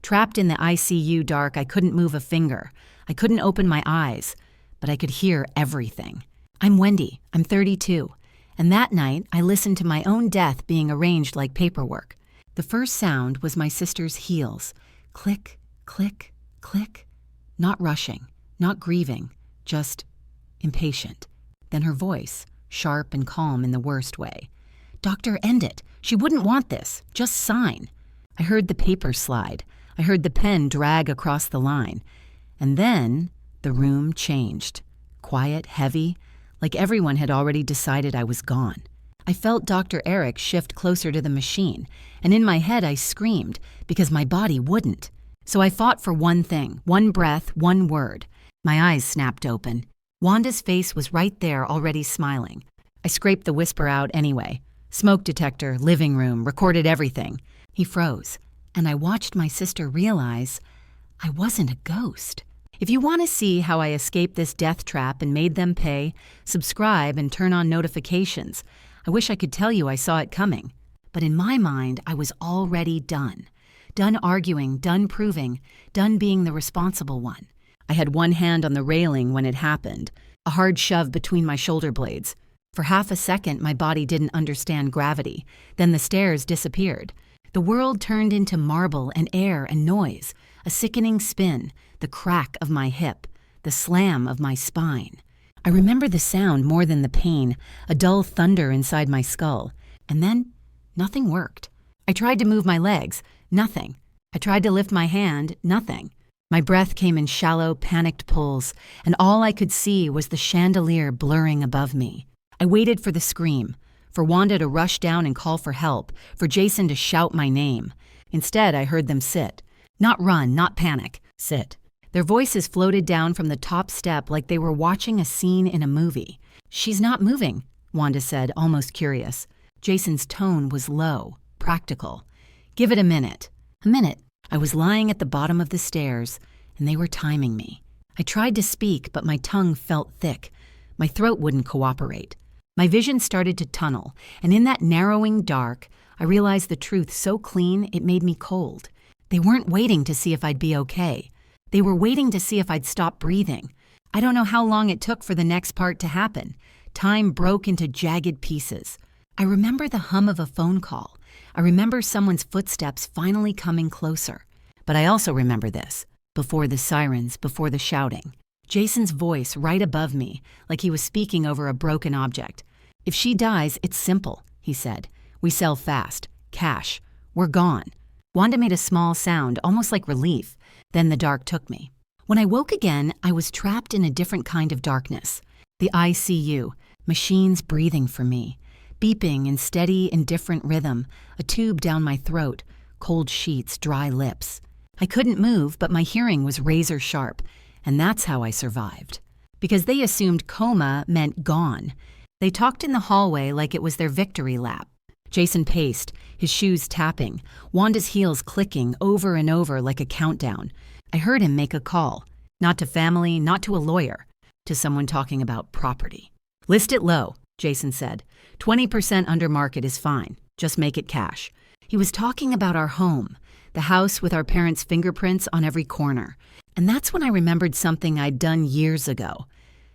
Trapped in the ICU dark, I couldn't move a finger. I couldn't open my eyes, but I could hear everything. I'm Wendy. I'm 32. And that night, I listened to my own death being arranged like paperwork. The first sound was my sister's heels. Click, click, click. Not rushing, not grieving, just impatient. Then her voice, sharp and calm in the worst way. "Doctor, end it. She wouldn't want this. Just sign." I heard the paper slide. I heard the pen drag across the line. And then the room changed. Quiet, heavy, like everyone had already decided I was gone. I felt Dr. Eric shift closer to the machine, and in my head I screamed because my body wouldn't. So I fought for one thing, one breath, one word. My eyes snapped open. Wanda's face was right there, already smiling. I scraped the whisper out anyway. Smoke detector, living room, recorded everything. He froze, and I watched my sister realize I wasn't a ghost. If you want to see how I escaped this death trap and made them pay, subscribe and turn on notifications. I wish I could tell you I saw it coming. But in my mind, I was already done. Done arguing, done proving, done being the responsible one. I had one hand on the railing when it happened, a hard shove between my shoulder blades. For half a second, my body didn't understand gravity. Then the stairs disappeared. The world turned into marble and air and noise, a sickening spin, the crack of my hip, the slam of my spine. I remember the sound more than the pain, a dull thunder inside my skull. And then, nothing worked. I tried to move my legs, nothing. I tried to lift my hand, nothing. My breath came in shallow, panicked pulls, and all I could see was the chandelier blurring above me. I waited for the scream, for Wanda to rush down and call for help, for Jason to shout my name. Instead, I heard them sit. Not run, not panic, sit. Their voices floated down from the top step like they were watching a scene in a movie. "She's not moving," Wanda said, almost curious. Jason's tone was low, practical. "Give it a minute." A minute. I was lying at the bottom of the stairs, and they were timing me. I tried to speak, but my tongue felt thick. My throat wouldn't cooperate. My vision started to tunnel, and in that narrowing dark, I realized the truth so clean it made me cold. They weren't waiting to see if I'd be okay. They were waiting to see if I'd stop breathing. I don't know how long it took for the next part to happen. Time broke into jagged pieces. I remember the hum of a phone call. I remember someone's footsteps finally coming closer. But I also remember this, before the sirens, before the shouting. Jason's voice right above me, like he was speaking over a broken object. "If she dies, it's simple," he said. "We sell fast. Cash. We're gone." Wanda made a small sound, almost like relief. Then the dark took me. When I woke again, I was trapped in a different kind of darkness. The ICU, machines breathing for me. Beeping in steady, indifferent rhythm, a tube down my throat, cold sheets, dry lips. I couldn't move, but my hearing was razor sharp, and that's how I survived. Because they assumed coma meant gone. They talked in the hallway like it was their victory lap. Jason paced, his shoes tapping, Wanda's heels clicking over and over like a countdown. I heard him make a call, not to family, not to a lawyer, to someone talking about property. "List it low," Jason said. 20% under market is fine. Just make it cash." He was talking about our home, the house with our parents' fingerprints on every corner. And that's when I remembered something I'd done years ago.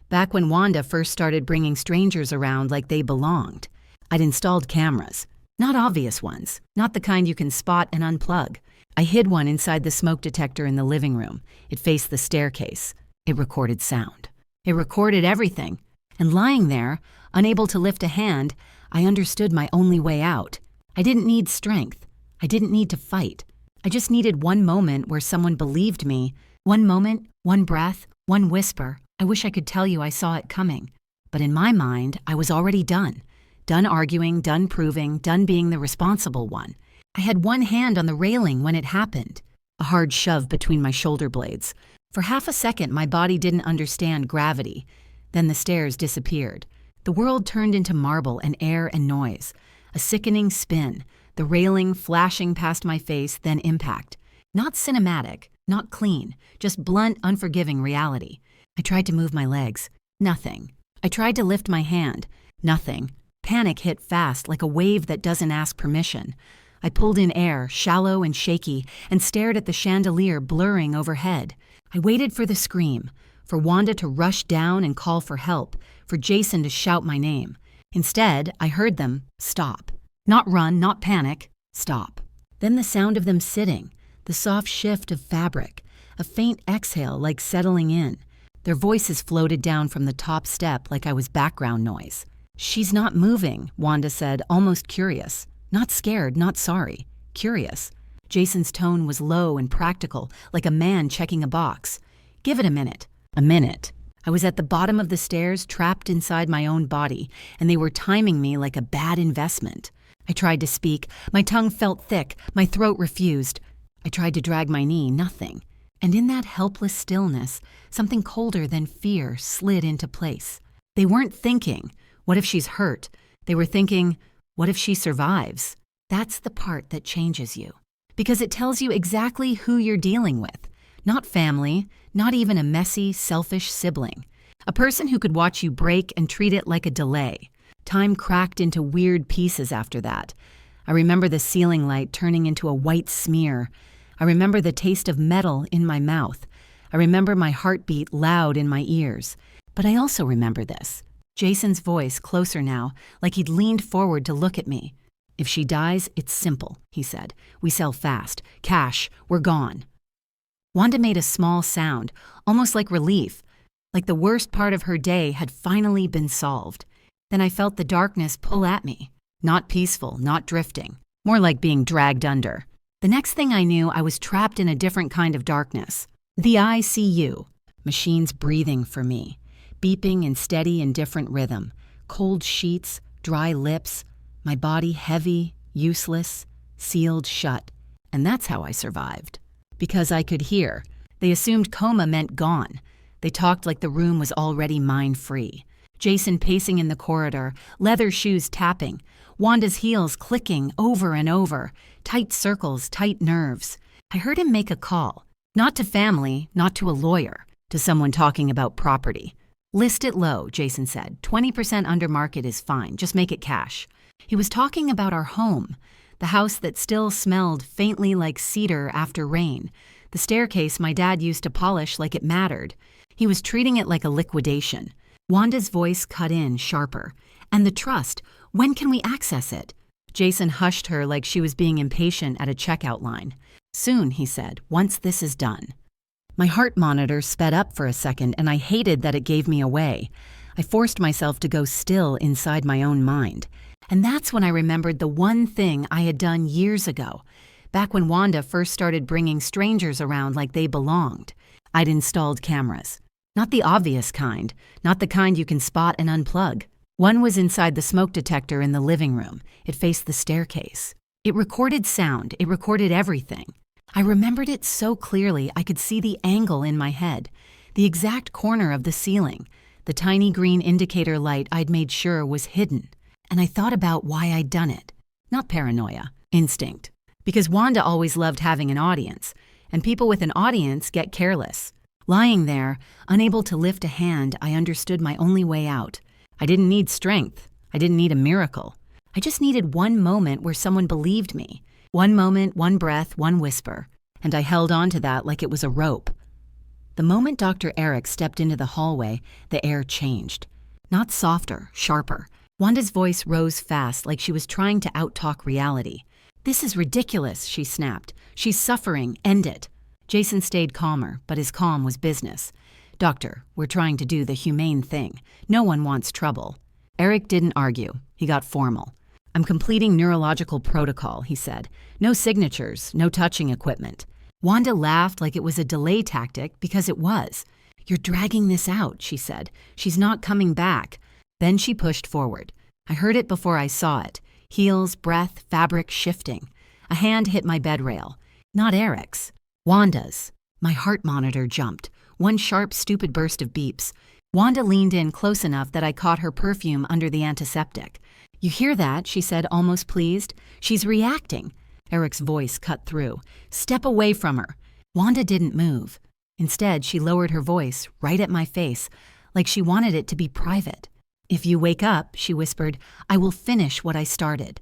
Back when Wanda first started bringing strangers around like they belonged. I'd installed cameras. Not obvious ones, not the kind you can spot and unplug. I hid one inside the smoke detector in the living room. It faced the staircase. It recorded sound. It recorded everything. And lying there, unable to lift a hand, I understood my only way out. I didn't need strength. I didn't need to fight. I just needed one moment where someone believed me. One moment, one breath, one whisper. I wish I could tell you I saw it coming. But in my mind, I was already done. Done arguing, done proving, done being the responsible one. I had one hand on the railing when it happened. A hard shove between my shoulder blades. For half a second, my body didn't understand gravity. Then the stairs disappeared. The world turned into marble and air and noise. A sickening spin, the railing flashing past my face, then impact. Not cinematic, not clean, just blunt, unforgiving reality. I tried to move my legs. Nothing. I tried to lift my hand. Nothing. Panic hit fast, like a wave that doesn't ask permission. I pulled in air, shallow and shaky, and stared at the chandelier blurring overhead. I waited for the scream, for Wanda to rush down and call for help, for Jason to shout my name. Instead, I heard them stop. Not run, not panic, stop. Then the sound of them sitting, the soft shift of fabric, a faint exhale like settling in. Their voices floated down from the top step like I was background noise. "She's not moving," Wanda said, almost curious. Not scared, not sorry. Curious. Jason's tone was low and practical, like a man checking a box. "Give it a minute." A minute. I was at the bottom of the stairs, trapped inside my own body, and they were timing me like a bad investment. I tried to speak. My tongue felt thick. My throat refused. I tried to drag my knee. Nothing. And in that helpless stillness, something colder than fear slid into place. They weren't thinking, "What if she's hurt?" They were thinking, "What if she survives?" That's the part that changes you. Because it tells you exactly who you're dealing with. Not family, not even a messy, selfish sibling. A person who could watch you break and treat it like a delay. Time cracked into weird pieces after that. I remember the ceiling light turning into a white smear. I remember the taste of metal in my mouth. I remember my heartbeat loud in my ears. But I also remember this. Jason's voice closer now, like he'd leaned forward to look at me. "If she dies, it's simple," he said. "We sell fast. Cash. We're gone." Wanda made a small sound, almost like relief, like the worst part of her day had finally been solved. Then I felt the darkness pull at me. Not peaceful, not drifting. More like being dragged under. The next thing I knew, I was trapped in a different kind of darkness. The ICU. Machines breathing for me. Beeping in steady and different rhythm. Cold sheets, dry lips. My body heavy, useless, sealed shut. And that's how I survived. Because I could hear. They assumed coma meant gone. They talked like the room was already mine-free. Jason pacing in the corridor, leather shoes tapping, Wanda's heels clicking over and over, tight circles, tight nerves. I heard him make a call. Not to family, not to a lawyer, to someone talking about property. "List it low," Jason said. 20% under market is fine, just make it cash. He was talking about our home, the house that still smelled faintly like cedar after rain, the staircase my dad used to polish like it mattered. He was treating it like a liquidation. Wanda's voice cut in sharper. "And the trust, when can we access it?" Jason hushed her like she was being impatient at a checkout line. "Soon," he said, "once this is done." My heart monitor sped up for a second, and I hated that it gave me away. I forced myself to go still inside my own mind. And that's when I remembered the one thing I had done years ago, back when Wanda first started bringing strangers around like they belonged. I'd installed cameras. Not the obvious kind, not the kind you can spot and unplug. One was inside the smoke detector in the living room. It faced the staircase. It recorded sound. It recorded everything. I remembered it so clearly I could see the angle in my head, the exact corner of the ceiling, the tiny green indicator light I'd made sure was hidden. And I thought about why I'd done it. Not paranoia, instinct. Because Wanda always loved having an audience, and people with an audience get careless. Lying there, unable to lift a hand, I understood my only way out. I didn't need strength. I didn't need a miracle. I just needed one moment where someone believed me. One moment, one breath, one whisper. And I held on to that like it was a rope. The moment Dr. Eric stepped into the hallway, the air changed. Not softer, sharper. Wanda's voice rose fast like she was trying to outtalk reality. "This is ridiculous," she snapped. "She's suffering. End it." Jason stayed calmer, but his calm was business. "Doctor, we're trying to do the humane thing. No one wants trouble." Eric didn't argue. He got formal. "I'm completing neurological protocol," he said. "No signatures, no touching equipment." Wanda laughed like it was a delay tactic because it was. "You're dragging this out," she said. "She's not coming back." Then she pushed forward. I heard it before I saw it. Heels, breath, fabric shifting. A hand hit my bed rail. Not Eric's. Wanda's. My heart monitor jumped. One sharp, stupid burst of beeps. Wanda leaned in close enough that I caught her perfume under the antiseptic. "You hear that?" she said, almost pleased. "She's reacting." Eric's voice cut through. "Step away from her." Wanda didn't move. Instead, she lowered her voice right at my face, like she wanted it to be private. "If you wake up," she whispered, "I will finish what I started."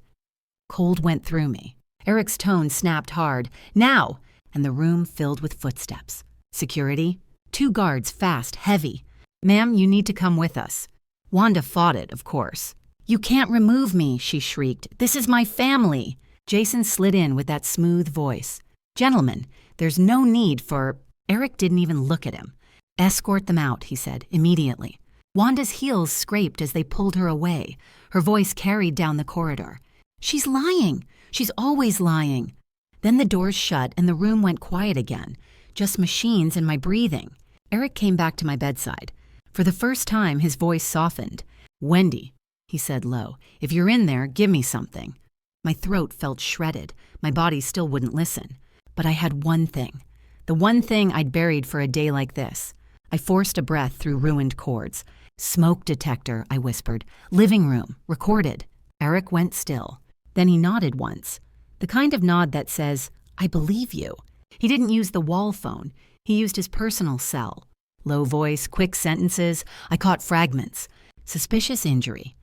Cold went through me. Eric's tone snapped hard. Now! And the room filled with footsteps. Security? 2 guards, fast, heavy. Ma'am, you need to come with us. Wanda fought it, of course. You can't remove me, she shrieked. This is my family. Jason slid in with that smooth voice. Gentlemen, there's no need for... Eric didn't even look at him. Escort them out, he said, immediately. Wanda's heels scraped as they pulled her away. Her voice carried down the corridor. She's lying. She's always lying. Then the doors shut and the room went quiet again. Just machines and my breathing. Eric came back to my bedside. For the first time, his voice softened. Wendy, he said low, if you're in there, give me something. My throat felt shredded. My body still wouldn't listen. But I had one thing. The one thing I'd buried for a day like this. I forced a breath through ruined cords. Smoke detector, I whispered. Living room, recorded. Eric went still. Then he nodded once. The kind of nod that says, I believe you. He didn't use the wall phone. He used his personal cell. Low voice, quick sentences. I caught fragments. Suspicious injury.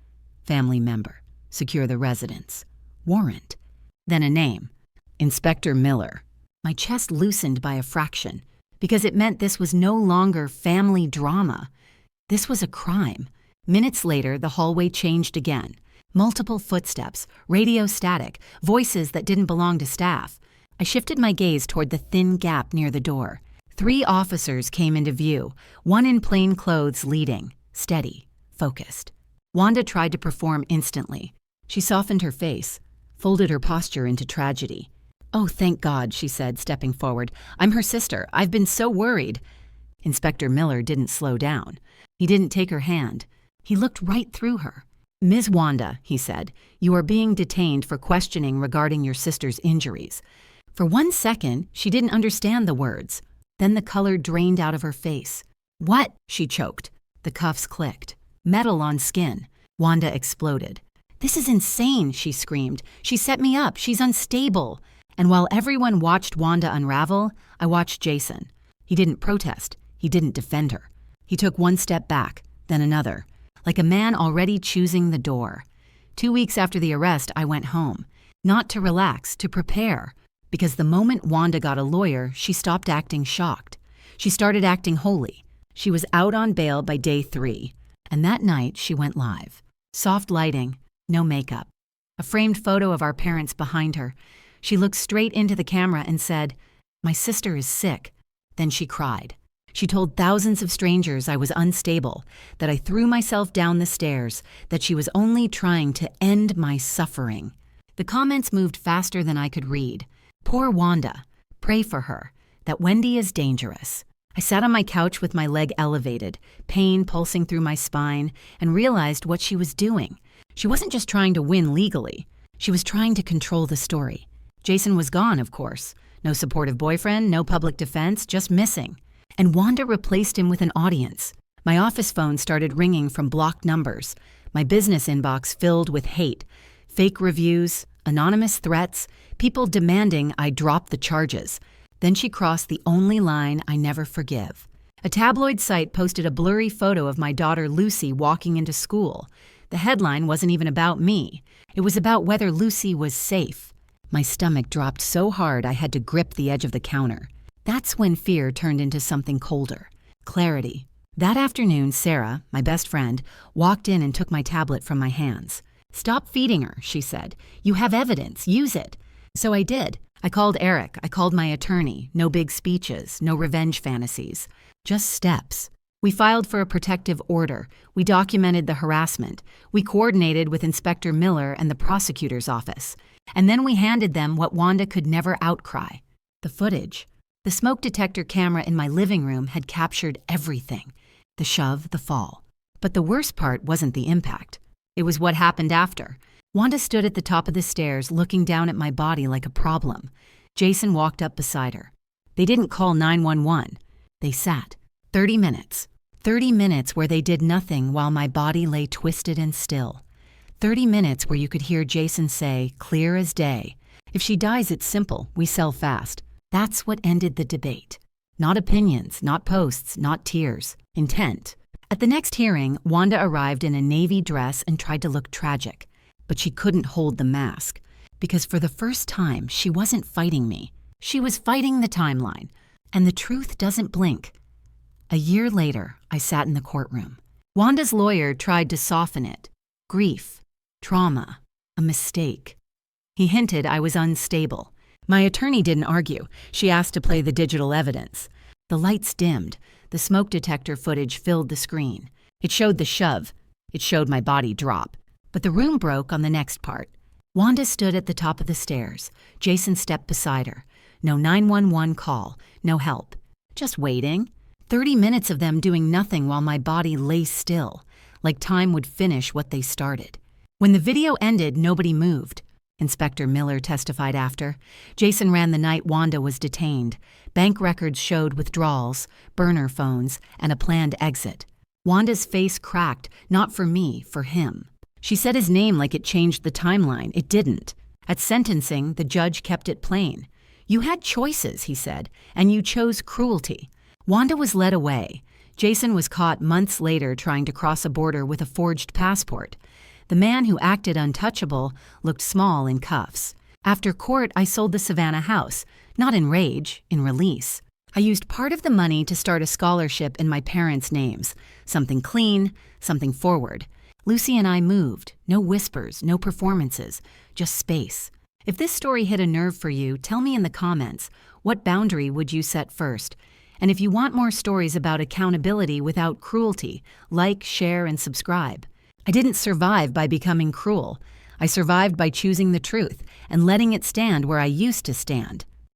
Family member. Secure the residence. Warrant. Then a name. Inspector Miller. My chest loosened by a fraction, because it meant this was no longer family drama. This was a crime. Minutes later, the hallway changed again. Multiple footsteps, radio static, voices that didn't belong to staff. I shifted my gaze toward the thin gap near the door. 3 officers came into view, one in plain clothes leading, steady, focused. Wanda tried to perform instantly. She softened her face, folded her posture into tragedy. Oh, thank God, she said, stepping forward. I'm her sister. I've been so worried. Inspector Miller didn't slow down. He didn't take her hand. He looked right through her. Ms. Wanda, he said, you are being detained for questioning regarding your sister's injuries. For 1 second, she didn't understand the words. Then the color drained out of her face. What? She choked. The cuffs clicked. Metal on skin. Wanda exploded. This is insane, she screamed. She set me up. She's unstable. And while everyone watched Wanda unravel, I watched Jason. He didn't protest. He didn't defend her. He took 1 step back, then another, like a man already choosing the door. 2 weeks after the arrest, I went home. Not to relax, to prepare. Because the moment Wanda got a lawyer, she stopped acting shocked. She started acting holy. She was out on bail by day 3. And that night, she went live. Soft lighting, no makeup. A framed photo of our parents behind her. She looked straight into the camera and said, my sister is sick. Then she cried. She told thousands of strangers I was unstable, that I threw myself down the stairs, that she was only trying to end my suffering. The comments moved faster than I could read. Poor Wanda. Pray for her. That Wendy is dangerous. I sat on my couch with my leg elevated, pain pulsing through my spine, and realized what she was doing. She wasn't just trying to win legally. She was trying to control the story. Jason was gone, of course. No supportive boyfriend, no public defense, just missing. And Wanda replaced him with an audience. My office phone started ringing from blocked numbers. My business inbox filled with hate. Fake reviews, anonymous threats, people demanding I drop the charges. Then she crossed the only line I never forgive. A tabloid site posted a blurry photo of my daughter Lucy walking into school. The headline wasn't even about me. It was about whether Lucy was safe. My stomach dropped so hard I had to grip the edge of the counter. That's when fear turned into something colder. Clarity. That afternoon, Sarah, my best friend, walked in and took my tablet from my hands. Stop feeding her, she said. You have evidence. Use it. So I did. I called Eric. I called my attorney. No big speeches. No revenge fantasies. Just steps. We filed for a protective order. We documented the harassment. We coordinated with Inspector Miller and the prosecutor's office. And then we handed them what Wanda could never outcry. The footage. The smoke detector camera in my living room had captured everything. The shove, the fall. But the worst part wasn't the impact. It was what happened after. Wanda stood at the top of the stairs looking down at my body like a problem. Jason walked up beside her. They didn't call 911. They sat. 30 minutes. 30 minutes where they did nothing while my body lay twisted and still. 30 minutes where you could hear Jason say, clear as day, if she dies, it's simple. We sell fast. That's what ended the debate. Not opinions, not posts, not tears. Intent. At the next hearing, Wanda arrived in a navy dress and tried to look tragic. But she couldn't hold the mask. Because for the first time, she wasn't fighting me. She was fighting the timeline. And the truth doesn't blink. A year later, I sat in the courtroom. Wanda's lawyer tried to soften it. Grief, trauma, a mistake. He hinted I was unstable. My attorney didn't argue. She asked to play the digital evidence. The lights dimmed. The smoke detector footage filled the screen. It showed the shove. It showed my body drop. But the room broke on the next part. Wanda stood at the top of the stairs. Jason stepped beside her. No 911 call. No help. Just waiting. 30 minutes of them doing nothing while my body lay still, like time would finish what they started. When the video ended, nobody moved. Inspector Miller testified after. Jason ran the night Wanda was detained. Bank records showed withdrawals, burner phones, and a planned exit. Wanda's face cracked, not for me, for him. She said his name like it changed the timeline. It didn't. At sentencing, the judge kept it plain. You had choices, he said, and you chose cruelty. Wanda was led away. Jason was caught months later trying to cross a border with a forged passport. The man who acted untouchable looked small in cuffs. After court, I sold the Savannah house, not in rage, in release. I used part of the money to start a scholarship in my parents' names, something clean, something forward. Lucy and I moved. No whispers, no performances, just space. If this story hit a nerve for you, tell me in the comments. What boundary would you set first? And if you want more stories about accountability without cruelty, like, share, and subscribe. I didn't survive by becoming cruel. I survived by choosing the truth and letting it stand where I used to stand.